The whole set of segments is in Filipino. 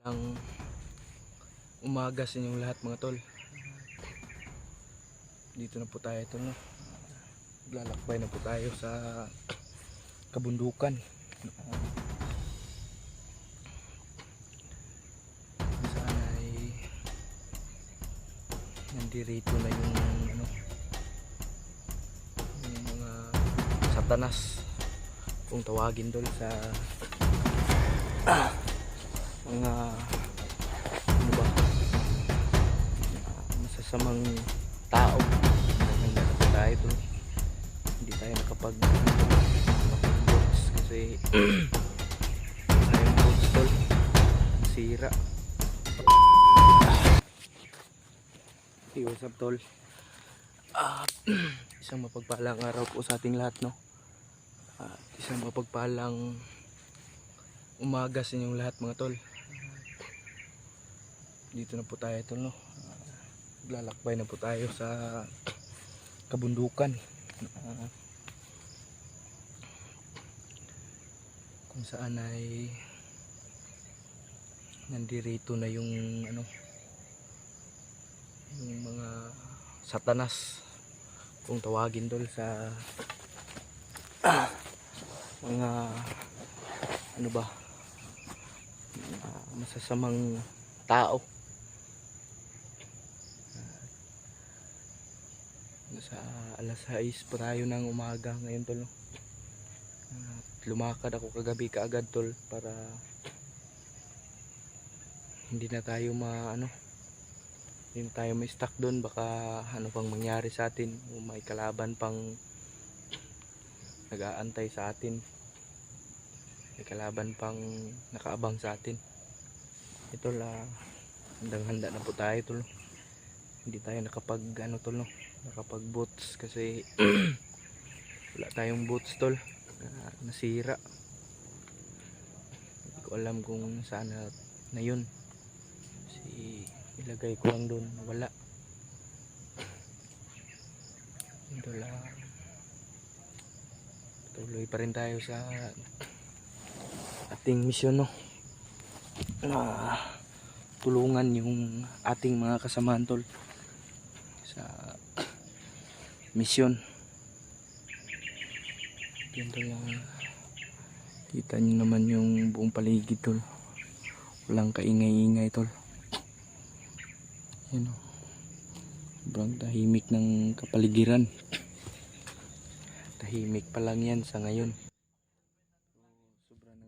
Ang umaga sa inyong lahat mga tol. Dito na po tayo tol, no? Lalakbay na po tayo sa kabundukan. Saan ay nandirito na yung yung mga satanas kung tawagin tol sa mga masasamang tao. Handa na po tayo tol. Hindi tayo nakapag-boats kasi tayong boats tol sira. Hey, what's up tol? Isang mapagpalang araw po sa ating lahat, no? Isang mapagpalang umaga sa inyong lahat mga tol. Dito na po tayo tol, no? Lalakbay na po tayo sa kabundukan. Kung saan ay nandirito na yung yung mga satanas kung tawagin tol sa mga masasamang tao. Sa alas 6 pa tayo ng umaga ngayon tol, no? Lumakad ako kagabi kaagad tol para hindi na tayo hindi na tayo may stuck doon. Baka ano pang mangyari sa atin, may kalaban pang nag-aantay sa atin, may kalaban pang nakaabang sa atin. Ito handang-handa na po tayo tol. Hindi tayo nakapag tol, no? Nakapag boats kasi wala tayong boats tol, nasira. Hindi ko alam kung saan na yun. Ilagay ko lang doon, wala. Ito tuloy pa rin tayo sa ating misyon, no? Tulungan yung ating mga kasamahan tol sa misyon. Dito lang kita nyo naman yung buong paligid tol, walang kaingay-ingay tol. Yan, sobrang tahimik ng kapaligiran. Tahimik pa lang yan sa ngayon. Sobrang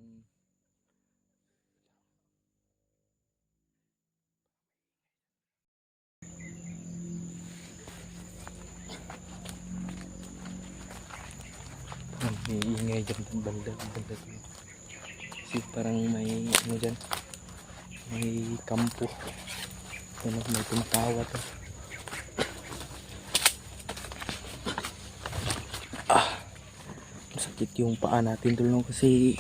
may ingay dyan ng banda kasi parang may dyan, may kampo. May tumatawa to. Masakit yung paa natin tol, no? Kasi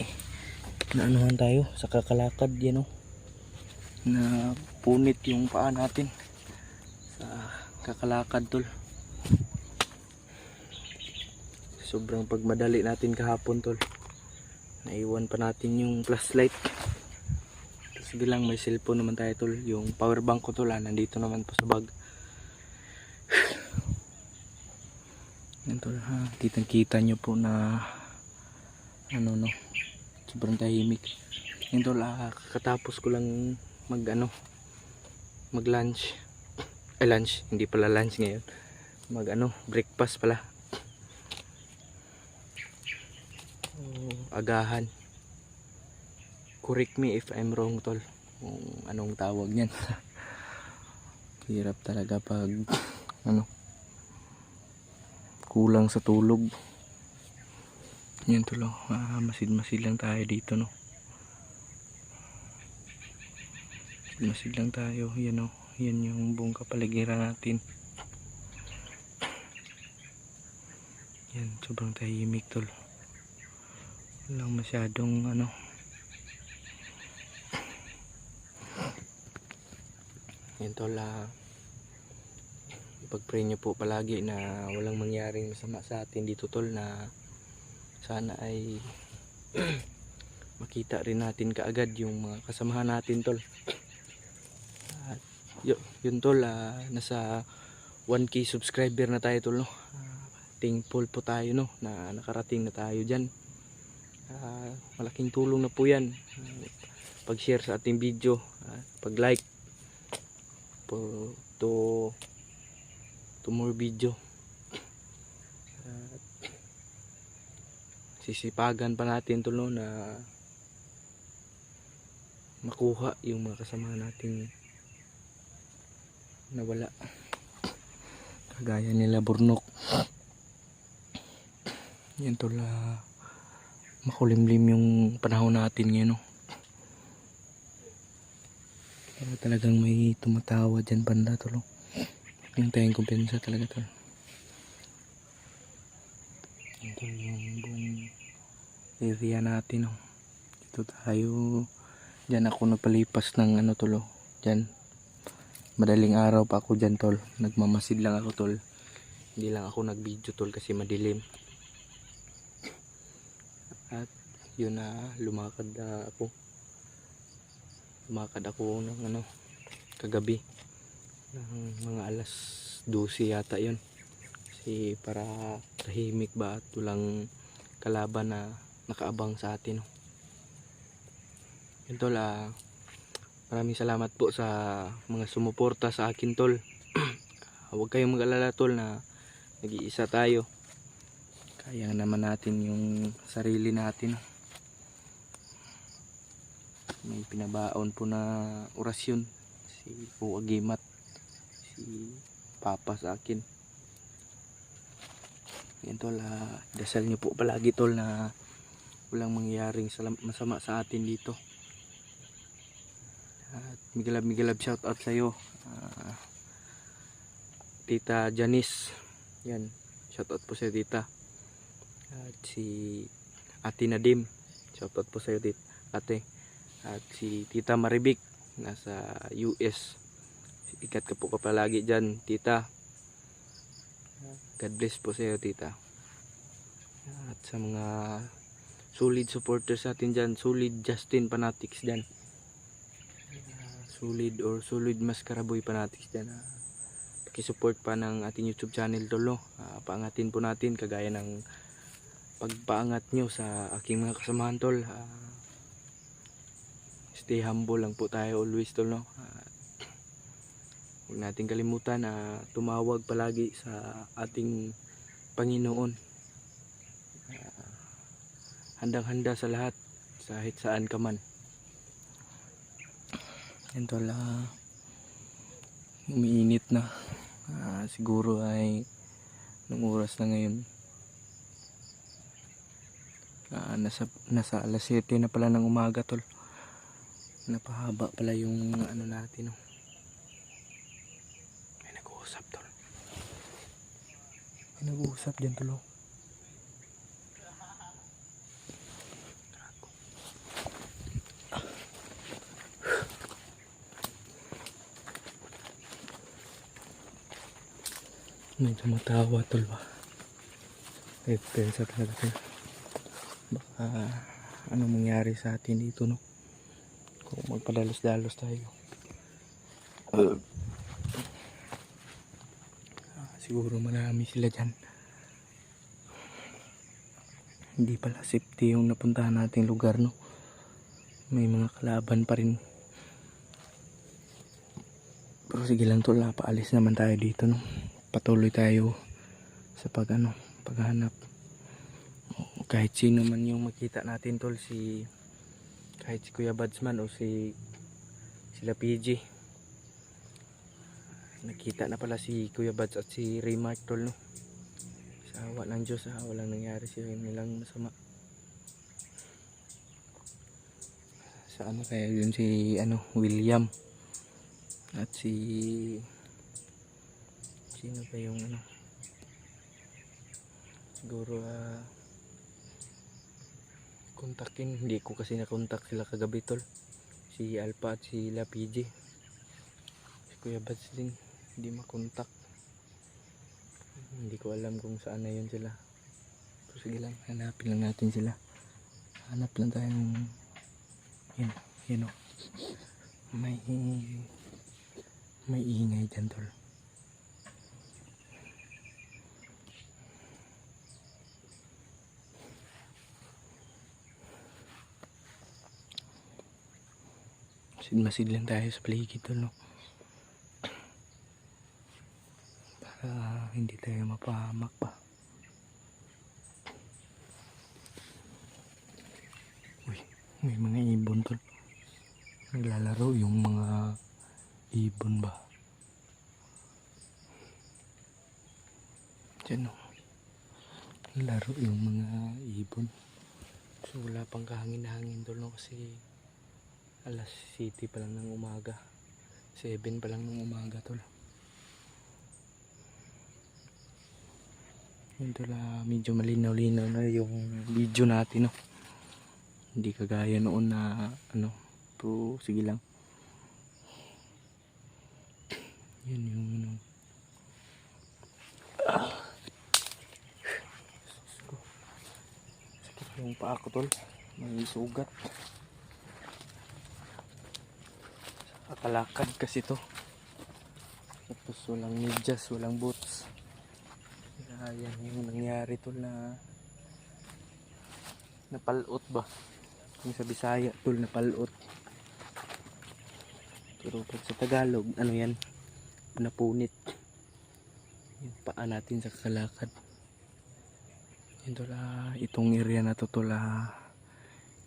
naanuhan tayo sa kakalakad yan, no? Na punit yung paa natin sa kakalakad tol. Sobrang pagmadali natin kahapon tol, naiwan pa natin yung flashlight. Tapos bilang may cellphone naman tayo tol, yung power bank ko tol, nandito naman po sa bag. Yan tol, kitang kita nyo po na sobrang tahimik. Yan tol, kakatapos ko lang mag lunch. Lunch, hindi pala lunch ngayon, breakfast pala. Agahan. Correct me if I'm wrong tol, kung anong tawag niyan. Hirap talaga pag kulang sa tulog. Yan tol, masid-masid lang tayo dito, no? Masid lang tayo, yan, no? Yan yung buong kapaligiran natin. Yan, sobrang tahimik tol, walang masyadong yan tol, ipag-pray nyo po palagi na walang mangyaring masama sa atin dito tol, na sana ay makita rin natin kaagad yung mga kasamahan natin tol. At yun tol, nasa 1k subscriber na tayo tol, no. Thankful po tayo, no, na nakarating na tayo dyan. Malaking tulong na po yan, pag share sa ating video, pag like po to more video. Sisipagan pa natin tol, no, na makuha yung mga kasama nating nawala, kagaya nila Burnok. Yan tol, makulimlim yung panahon natin ngayon, no. Pero talagang may tumatawa dyan banda tol, no. Yung tayong kumpensa talaga tol. Yan tol, yung buong area natin, no. Dito tayo, dyan ako nagpalipas ng ano tol, dyan madaling araw pa ako dyan tol, nagmamasid lang ako tol, hindi lang ako nag video tol kasi madilim. At yun na, lumakad ako ng ano, kagabi ng mga alas 12 yata yun, kasi para tahimik ba at walang kalaban na nakaabang sa atin, no. Yun tol, maraming salamat po sa mga sumuporta sa akin tol. Huwag kayong mag-alala tol, na nag-iisa tayo, kaya naman natin yung sarili natin. May pinabaon po na orasyon si Uagimat, si Papa sa akin. Yan tol, dasal nyo po palagi tol na walang mangyaring masama sa atin dito. At migilab shout out sa iyo, Tita Janice. Yan, shout out po sa tita. At si Ate Nadim, shout out po sa iyo ate. At si Tita Maribik nasa US, ikat ka po ka palagi dyan tita. God bless po sa iyo tita. At sa mga solid supporters natin dyan, solid Justin Fanatics dyan, solid Mascaraboy Fanatics dyan, pakisupport pa ng ating YouTube channel tol, no. Paangatin po natin kagaya ng pagpaangat nyo sa aking mga kasamahan tol. Stay humble lang po tayo always tol, no. Huwag natin kalimutan na tumawag palagi sa ating Panginoon. Handang-handa sa lahat, kahit saan ka man. Yan tol, umiinit na. Siguro ay anong oras na ngayon? Nasa alas 7 na pala ng umaga tol. Napahaba pala yung ano natin, no. May nag-uusap tol. May nag-uusap dyan tol. May tumatawa tol ba? Pensa talaga tol. Baka anong mangyari sa atin dito, no, kung magpadalos-dalos tayo. Siguro marami sila dyan. Hindi pala safety yung napuntahan nating lugar, no. May mga kalaban pa rin. Pero sige lang tol, paalis naman tayo dito, no. Patuloy tayo sa paghanap. Kahit sino man yung makita natin tol, kahit si Kuya Badsman o sila PG. Nakita na pala si Kuya Bads at si Raymark tol, no. Sa awa ng Diyos, walang nangyari sila nilang masama. Sa ano kaya yun, si William at sino ba yung siguro kontakin, hindi ko kasi nakontak sila kagabi tol, si Alpha at si PG. Si Kuya Bads din hindi makontak, hindi ko alam kung saan na yun sila. So sige lang, hanapin lang natin sila. Hanap lang tayong Yun, yun o. May ingay dyan tol. Masid lang tayo sa paligid tol, no? Para hindi tayo mapahamak pa. Uy, may mga ibon tol. Naglalaro yung mga ibon ba? Diyan o. Laro yung mga ibon. So wala pang kahangin-hangin tol, no? Kasi alas 7 pa lang ng umaga. 7 pa lang ng umaga tol. Yun tol, medyo malinaw-linaw na yung video natin, no? Hindi kagaya noon na ano, pero sige lang. Yun yung ano. Sakit yung paa ko tol. May sugat. Kakalakad kasi to. Tapos walang medyas, walang boots. Yan yung nangyari tol, na napalot ba? Yung sa Bisaya tol, napalot. Pero pag sa Tagalog, ano yan? Napunit. Yung paa natin sa kakalakad. Yan tol, itong area na to tol,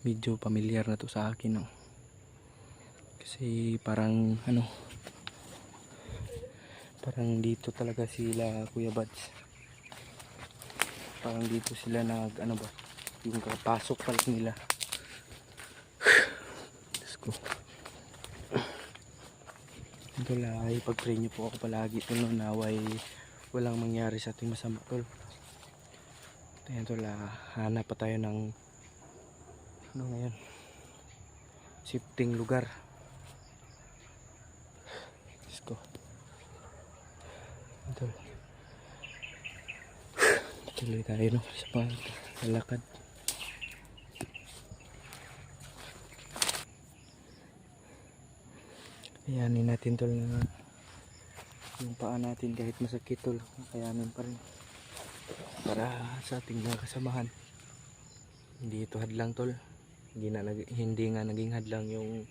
medyo familiar na to sa akin, no? Kasi parang ano, parang dito talaga sila Kuya Bads. Parang dito sila nag ano ba, yung kapasok pa lang nila. Let's go. Ito lang, ipag-pray nyo po ako palagi tol, no, naway walang mangyari sa ating masama tol. Ayan tol, hanap pa tayo ng ano ngayon, shifting lugar. Let's go. Ito, tuloy tayo, no, sa paglalakad. Kayanin natin tol, na yung paa natin kahit masakit tol, kayanin pa rin para sa ating mga kasamahan. Hindi ito hadlang tol, hindi nga naging hadlang yung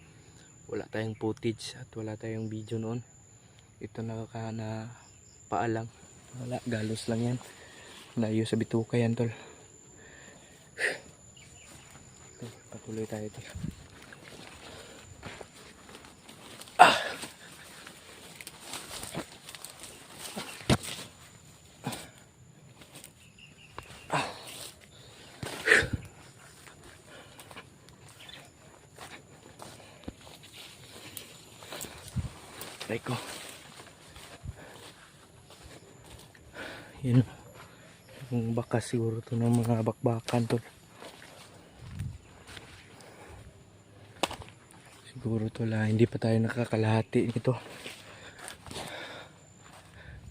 wala tayong footage at wala tayong video noon. Ito na paa lang, wala, galos lang yan, layo sa bituka yan tol. Patuloy tayo tol. Ko. Yun. Yung bakas siguro to ng mga bakbakan tol. Siguro to hindi pa tayo nakakalahati nito.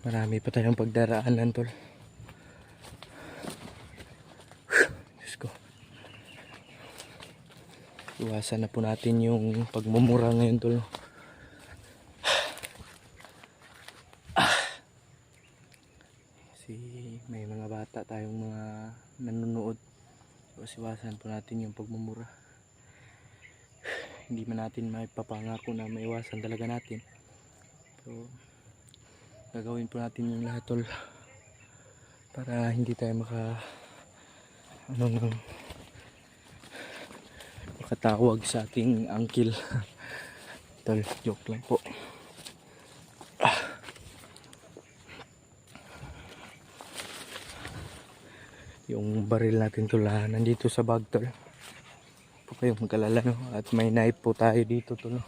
Marami pa tayong pagdaraanan tol. Diyos ko. Iwasan na po natin yung pagmumura ngayon tol. May mga bata tayong mga nanonood, so iwasan po natin yung pagmumura. Hindi man natin maipapangako na maiwasan talaga natin, pero gagawin po natin yung lahat tol para hindi tayo makatawag sa ating uncle. Tol, joke lang po. Yung baril natin tol, nandito sa bag tol. Huwag kayong mag-alala, no? At may knife po tayo dito tol, no?